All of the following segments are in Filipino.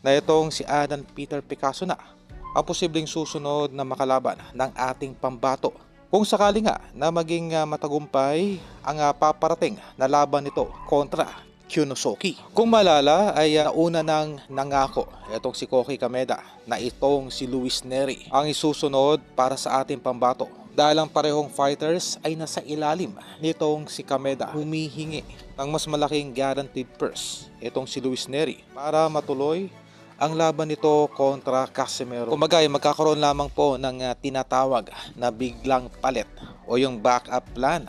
na itong si Adan Peter Picasso na ang posibleng susunod na makalaban ng ating pambato. Kung sakali nga na maging matagumpay ang paparating na laban nito kontra Kyunosoki. Kung malala ay nauna nang nangako itong si Koki Kameda na itong si Luis Neri ang isusunod para sa ating pambato. Dahil ang parehong fighters ay nasa ilalim nitong si Kameda, humihingi ng mas malaking guaranteed purse itong si Luis Neri para matuloy ang laban nito kontra Casimero. Kumbaga ay magkakaroon lamang po ng tinatawag na biglang palit o yung backup plan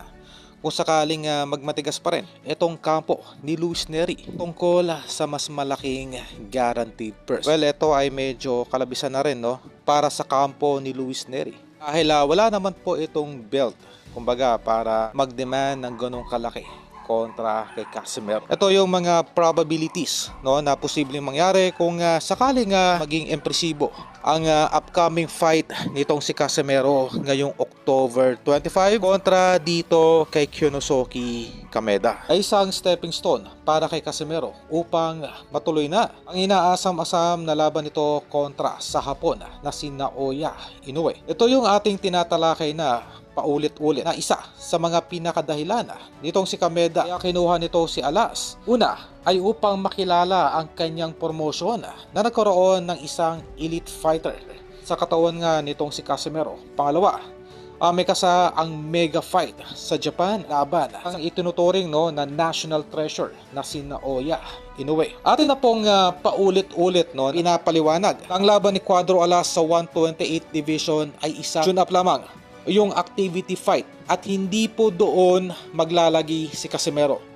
kung sakaling magmatigas pa rin itong kampo ni Luis Neri tungkol sa mas malaking guaranteed purse. Well, ito ay medyo kalabisan na rin, no, para sa kampo ni Luis Neri. Dahil wala naman po itong belt, kumbaga, para mag-demand ng ganong kalaki kontra kay Casimero. Ito yung mga probabilities, no, na posibleng mangyari kung sakaling maging impresibo ang upcoming fight nitong si Casimero ngayong October 25 kontra dito kay Kyunosoki Kameda. Ay isang stepping stone para kay Casimero upang matuloy na ang inaasam-asam na laban nito kontra sa Hapon na si Naoya Inoue. Ito yung ating tinatalakay na paulit-ulit na isa sa mga pinakadahilan nitong si Kameda kaya kinuha nito si Alas. Una ay upang makilala ang kanyang promosyon na nagkaroon ng isang elite fighter sa katawan nga nitong si Casimero. Pangalawa, may kasa ang mega fight sa Japan laban ang itinuturing, no, na national treasure na si Naoya Inoue. Atin na pong paulit-ulit, no, pinapaliwanag ang laban ni Cuadro Alas sa 128 division ay isang tune-up lamang, yung activity fight, at hindi po doon maglalagi si Casimero.